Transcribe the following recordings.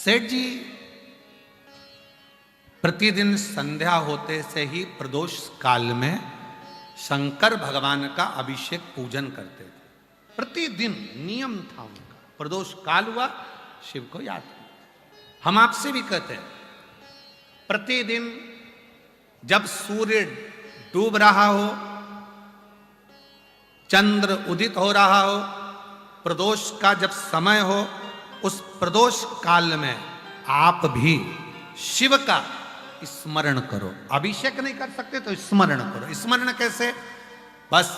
सेठ जी प्रतिदिन संध्या होते से ही प्रदोष काल में शंकर भगवान का अभिषेक पूजन करते थे। प्रतिदिन नियम था उनका। प्रदोष काल हुआ, शिव को याद किया। हम आपसे भी कहते हैं, प्रतिदिन जब सूर्य डूब रहा हो, चंद्र उदित हो रहा हो, प्रदोष का जब समय हो, उस प्रदोष काल में आप भी शिव का स्मरण करो। अभिषेक नहीं कर सकते तो स्मरण करो। स्मरण कैसे? बस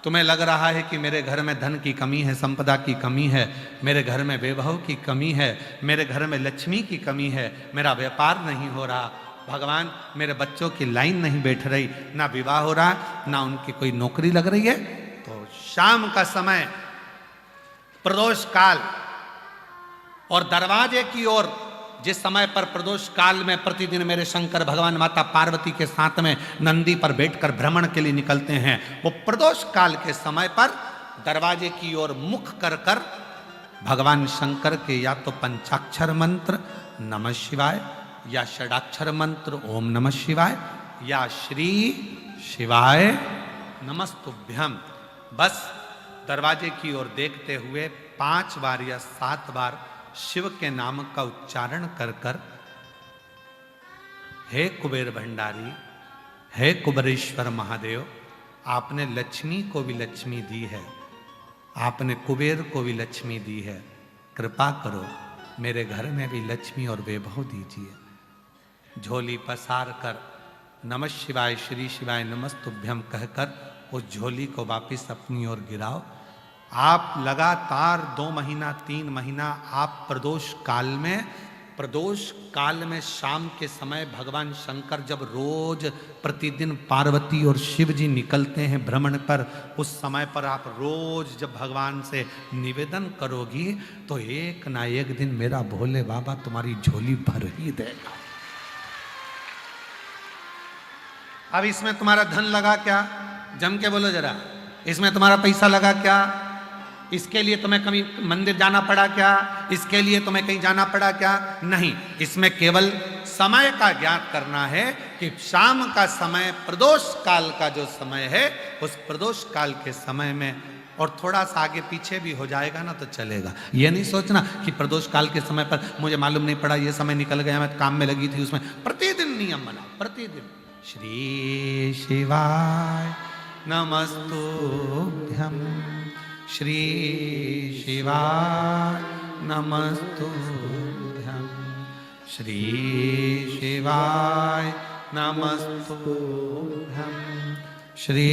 तुम्हें लग रहा है कि मेरे घर में धन की कमी है, संपदा की कमी है, मेरे घर में वैभव की कमी है, मेरे घर में लक्ष्मी की कमी है, मेरा व्यापार नहीं हो रहा, भगवान मेरे बच्चों की लाइन नहीं बैठ रही, ना विवाह हो रहा, ना उनकी कोई नौकरी लग रही है, तो शाम का समय प्रदोष काल और दरवाजे की ओर जिस समय पर प्रदोष काल में प्रतिदिन मेरे शंकर भगवान माता पार्वती के साथ में नंदी पर बैठकर भ्रमण के लिए निकलते हैं, वो प्रदोष काल के समय पर दरवाजे की ओर मुख कर कर भगवान शंकर के या तो पंचाक्षर मंत्र नमः शिवाय, या षडाक्षर मंत्र ओम नमः शिवाय, या श्री शिवाय नमस्तुभ्यम, बस दरवाजे की ओर देखते हुए 5 बार या 7 बार शिव के नाम का उच्चारण कर कर, हे कुबेर भंडारी, हे कुबेरेश्वर महादेव, आपने लक्ष्मी को भी लक्ष्मी दी है, आपने कुबेर को भी लक्ष्मी दी है, कृपा करो मेरे घर में भी लक्ष्मी और वैभव दीजिए। झोली पसार कर नमः शिवाय श्री शिवाय नमस्तुभ्यम कहकर उस झोली को वापिस अपनी ओर गिराओ। आप लगातार 2 महीना 3 महीना आप प्रदोष काल में शाम के समय भगवान शंकर जब रोज प्रतिदिन पार्वती और शिव जी निकलते हैं भ्रमण पर, उस समय पर आप रोज जब भगवान से निवेदन करोगी तो एक ना एक दिन मेरा भोले बाबा तुम्हारी झोली भर ही देगा। अब इसमें तुम्हारा धन लगा क्या? जम के बोलो जरा। इसमें तुम्हारा पैसा लगा क्या? इसके लिए तुम्हें कभी मंदिर जाना पड़ा क्या? इसके लिए तुम्हें कहीं जाना पड़ा क्या? नहीं, इसमें केवल समय का ज्ञात करना है कि शाम का समय प्रदोष काल का जो समय है, उस प्रदोष काल के समय में, और थोड़ा सा आगे पीछे भी हो जाएगा ना तो चलेगा। ये नहीं सोचना कि प्रदोष काल के समय पर मुझे मालूम नहीं पड़ा, ये समय निकल गया, मैं काम में लगी थी, उसमें प्रतिदिन नियम बना। प्रतिदिन श्री शिवाय नमस्तुभ्यम, श्री शिवाय नमस्तुभ्यम, श्री शिवाय नमस्तुभ्यम, श्री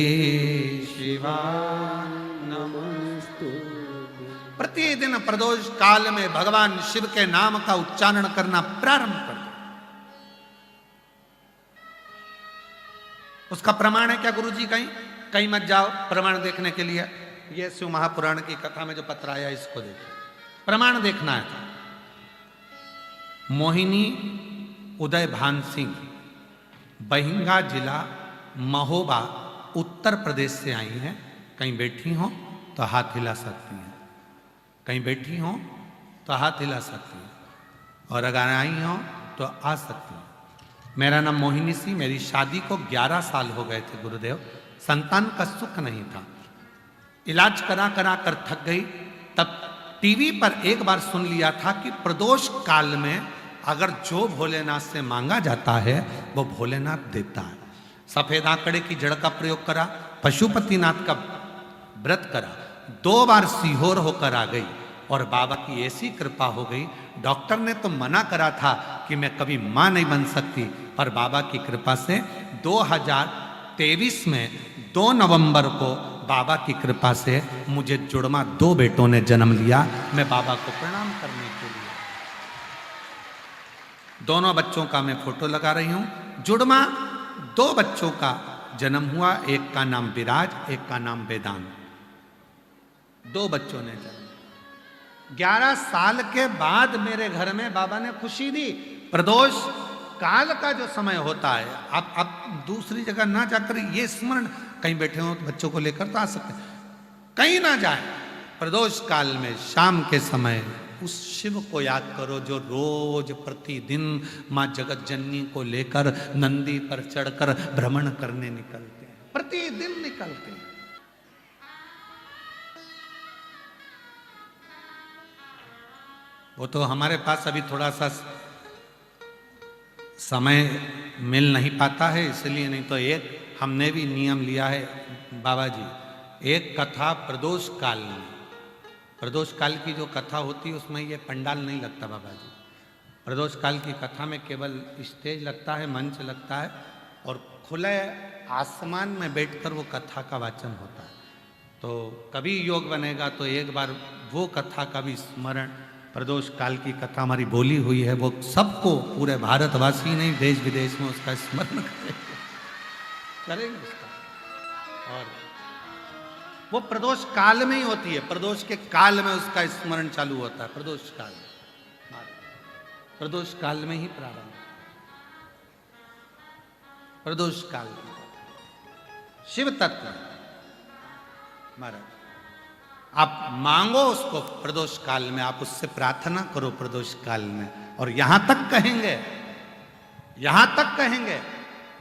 शिवाय नमस्तुभ्यम। प्रतिदिन प्रदोष काल में भगवान शिव के नाम का उच्चारण करना प्रारंभ कर दो। उसका प्रमाण है क्या गुरुजी? कहीं मत जाओ प्रमाण देखने के लिए। ये शिव महापुराण की कथा में जो पत्र आया इसको देखो, प्रमाण देखना है। मोहिनी उदय भान सिंह बहिंगा जिला महोबा उत्तर प्रदेश से आई हैं। कहीं बैठी हो तो हाथ हिला सकती हैं, कहीं बैठी हो तो हाथ हिला सकती हैं, और अगर आई हो तो आ सकती हैं। मेरा नाम मोहिनी सी, मेरी शादी को 11 साल हो गए थे गुरुदेव, संतान का सुख नहीं था, इलाज करा कर थक गई। तब टीवी पर एक बार सुन लिया था कि प्रदोष काल में अगर जो भोलेनाथ से मांगा जाता है वो भोलेनाथ देता है। सफेद आंकड़े की जड़ का प्रयोग करा, पशुपतिनाथ का व्रत करा, 2 बार सीहोर होकर आ गई और बाबा की ऐसी कृपा हो गई। डॉक्टर ने तो मना करा था कि मैं कभी मां नहीं बन सकती, पर बाबा की कृपा से 2023 में 2 नवंबर को बाबा की कृपा से मुझे जुड़वा 2 बेटों ने जन्म लिया। मैं बाबा को प्रणाम करने के लिए दोनों बच्चों का मैं फोटो लगा रही हूं। जुड़वा 2 बच्चों का जन्म हुआ, एक का नाम विराज, एक का नाम वेदांत। 2 बच्चों ने जन्म। 11 साल के बाद मेरे घर में बाबा ने खुशी दी। प्रदोष काल का जो समय होता है, आप दूसरी जगह ना जाकर ये स्मरण, कहीं बैठे हो तो बच्चों को लेकर तो आ सकते हैं, कहीं ना जाए। प्रदोष काल में शाम के समय उस शिव को याद करो जो रोज प्रतिदिन माँ जगत जननी को लेकर नंदी पर चढ़कर भ्रमण करने निकलते हैं, प्रतिदिन निकलते हैं। वो तो हमारे पास अभी थोड़ा सा समय मिल नहीं पाता है, इसलिए, नहीं तो एक हमने भी नियम लिया है बाबा जी, एक कथा प्रदोष काल में, प्रदोष काल की जो कथा होती है उसमें ये पंडाल नहीं लगता बाबा जी। प्रदोष काल की कथा में केवल स्टेज लगता है, मंच लगता है और खुले आसमान में बैठकर वो कथा का वाचन होता है। तो कभी योग बनेगा तो एक बार वो कथा का भी स्मरण, प्रदोष काल की कथा हमारी बोली हुई है, वो सबको, पूरे भारतवासी नहीं देश विदेश में उसका स्मरण करेंगे उसका। और वो प्रदोष काल में ही होती है, प्रदोष के काल में उसका स्मरण चालू होता है, प्रदोष काल में, प्रदोष काल में ही प्रारंभ, प्रदोष काल शिव तत्व महाराज। आप मांगो उसको प्रदोष काल में, आप उससे प्रार्थना करो प्रदोष काल में। और यहां तक कहेंगे, यहां तक कहेंगे,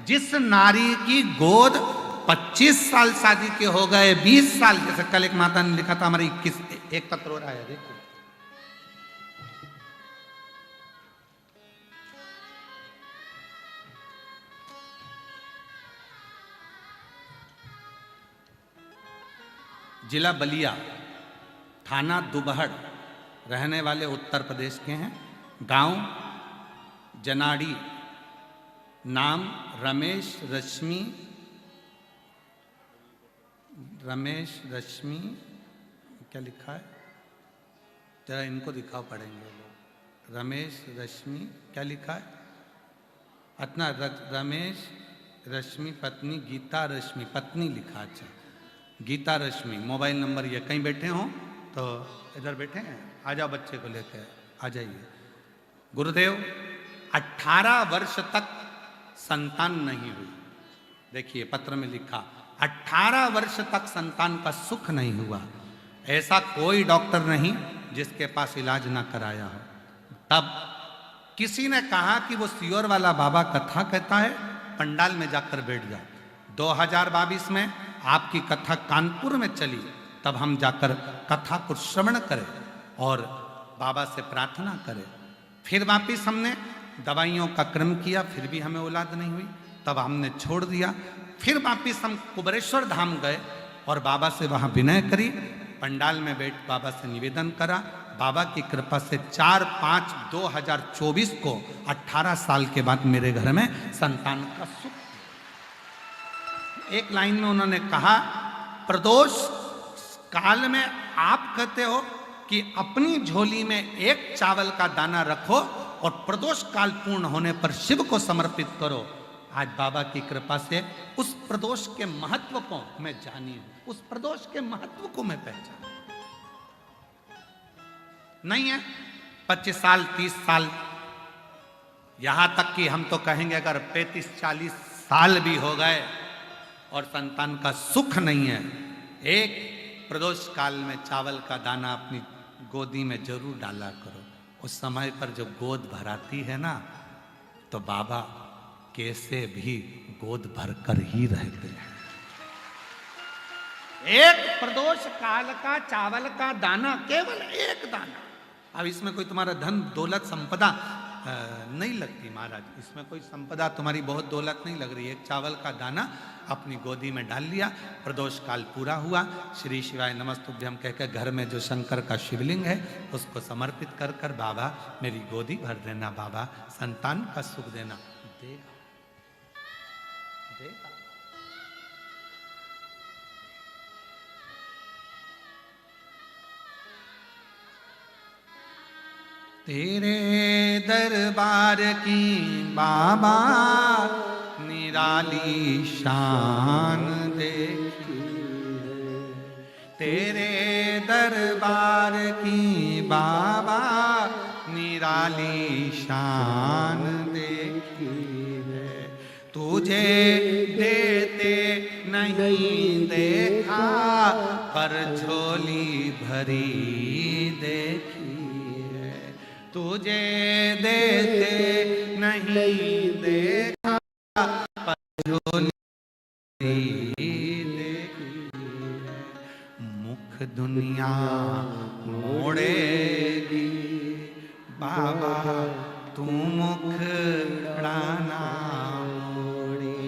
जिस नारी की गोद 25 साल शादी के हो गए, 20 साल, जैसे कल एक माता ने लिखा था हमारी 21, एक पत्र हो रहा है, देखिए, जिला बलिया, थाना दुबहड़, रहने वाले उत्तर प्रदेश के हैं, गांव जनाड़ी, नाम रमेश रश्मि, क्या लिखा है, जरा इनको दिखाओ पढ़ेंगे लोग, रमेश रश्मि क्या लिखा है, अपना रमेश रश्मि पत्नी गीता रश्मि, पत्नी लिखा, अच्छा गीता रश्मि। मोबाइल नंबर ये, कहीं बैठे हों तो इधर बैठे हैं, आ जाओ बच्चे को लेकर आ जाइए। गुरुदेव 18 वर्ष तक संतान नहीं हुई, देखिए पत्र में लिखा 18 वर्ष तक संतान का सुख नहीं हुआ, ऐसा कोई डॉक्टर नहीं जिसके पास इलाज ना कराया हो। तब किसी ने कहा कि वो सियोर वाला बाबा कथा कहता है, पंडाल में जाकर बैठ जाओ। 2022 में आपकी कथा कानपुर में चली, तब हम जाकर कथा को श्रवण करें और बाबा से प्रार्थना करें। फिर वापिस हमने दवाइयों का क्रम किया, फिर भी हमें औलाद नहीं हुई, तब हमने छोड़ दिया। फिर वापिस हम कुबरेश्वर धाम गए और बाबा से वहाँ विनय करी, पंडाल में बैठ बाबा से निवेदन करा। बाबा की कृपा से 4/5/2024 को 18 साल के बाद मेरे घर में संतान का सुख। एक लाइन में उन्होंने कहा, प्रदोष काल में आप कहते हो कि अपनी झोली में एक चावल का दाना रखो और प्रदोष काल पूर्ण होने पर शिव को समर्पित करो। आज बाबा की कृपा से उस प्रदोष के महत्व को मैं जानी हूं, उस प्रदोष के महत्व को मैं पहचान नहीं है। 25 साल 30 साल, यहां तक कि हम तो कहेंगे अगर 35-40 साल भी हो गए और संतान का सुख नहीं है, एक प्रदोष काल में चावल का दाना अपनी गोदी में जरूर डाला करो। उस समय पर जब गोद भराती है ना, तो बाबा कैसे भी गोद भरकर ही रहते हैं। एक प्रदोष काल का चावल का दाना, केवल एक दाना। अब इसमें कोई तुम्हारा धन दौलत संपदा नहीं लगती महाराज, इसमें कोई संपदा तुम्हारी बहुत दौलत नहीं लग रही है। एक चावल का दाना अपनी गोदी में डाल लिया, प्रदोष काल पूरा हुआ, श्री शिवाय नमस्तुभ्यम कहकर घर में जो शंकर का शिवलिंग है उसको समर्पित कर कर बाबा मेरी गोदी भर देना, बाबा संतान का सुख देना, देगा देगा। तेरे दरबार की बाबा निराली शान देखी है, तेरे दरबार की बाबा निराली शान देखी है। तुझे देते नहीं देखा पर झोली भरी देखी है। तुझे देते नहीं देखा जो देखी, मुख दुनिया मोड़ेगी बाबा तू मुखड़ाना मोड़े,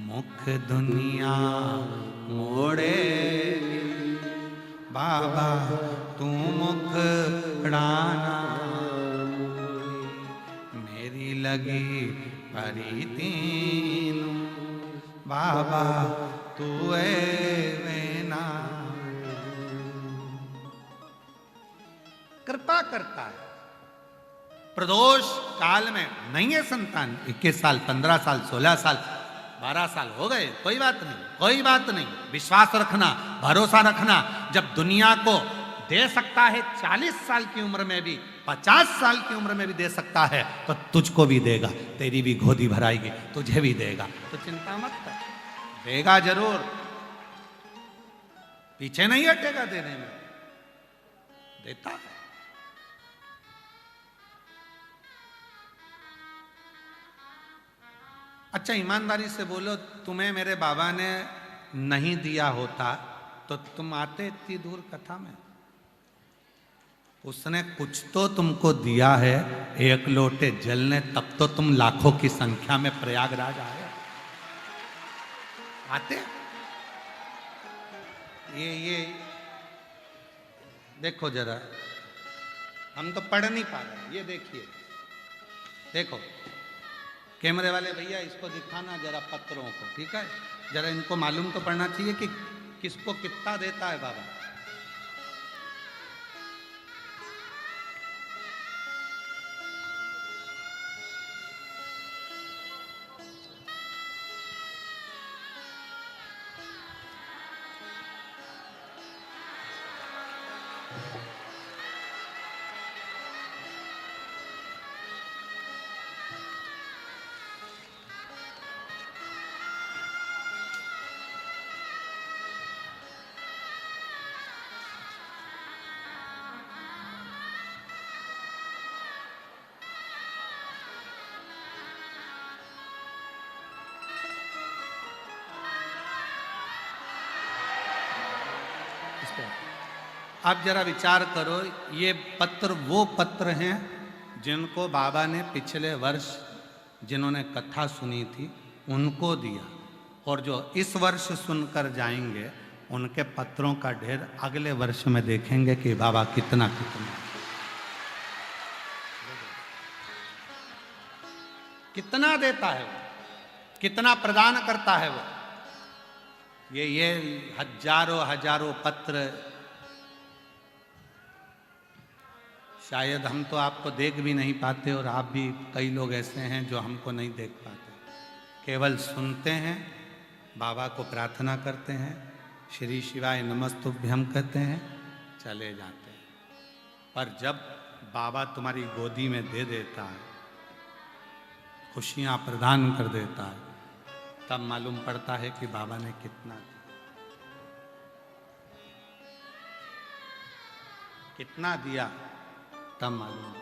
मुख दुनिया मोड़ेगी बाबा तू मुखड़ाना मोड़े, मेरी लगी परी तीनों बाबा तू वेना, कृपा करता है। प्रदोष काल में नहीं है संतान, 21 साल 15 साल 16 साल 12 साल हो गए, कोई बात नहीं, कोई बात नहीं, विश्वास रखना, भरोसा रखना। जब दुनिया को दे सकता है 40 साल की उम्र में भी, 50 साल की उम्र में भी दे सकता है, तो तुझको भी देगा, तेरी भी गोदी भराएगी, तुझे भी देगा, तो चिंता मत कर, देगा जरूर, पीछे नहीं हटेगा देने में, देता है। अच्छा ईमानदारी से बोलो, तुम्हें मेरे बाबा ने नहीं दिया होता तो तुम आते इतनी दूर कथा में? उसने कुछ तो तुमको दिया है, एक लोटे जल ने, तब तो तुम लाखों की संख्या में प्रयागराज आए, आते। ये देखो जरा, हम तो पढ़ नहीं पा रहे, ये देखिए, देखो कैमरे वाले भैया इसको दिखाना जरा पत्रों को, ठीक है, जरा इनको मालूम तो पड़ना चाहिए कि किसको कितना देता है बाबा। आप जरा विचार करो, ये पत्र वो पत्र हैं जिनको बाबा ने पिछले वर्ष जिन्होंने कथा सुनी थी उनको दिया, और जो इस वर्ष सुनकर जाएंगे उनके पत्रों का ढेर अगले वर्ष में देखेंगे कि बाबा कितना कितना कितना देता है वो, कितना प्रदान करता है वो। ये हजारों हजारों पत्र शायद हम तो आपको देख भी नहीं पाते, और आप भी, कई लोग ऐसे हैं जो हमको नहीं देख पाते, केवल सुनते हैं, बाबा को प्रार्थना करते हैं, श्री शिवाय नमस्तुभ्यम कहते हैं, चले जाते हैं। पर जब बाबा तुम्हारी गोदी में दे देता है, खुशियाँ प्रदान कर देता है, तब मालूम पड़ता है कि बाबा ने कितना दिया, तब मालूम।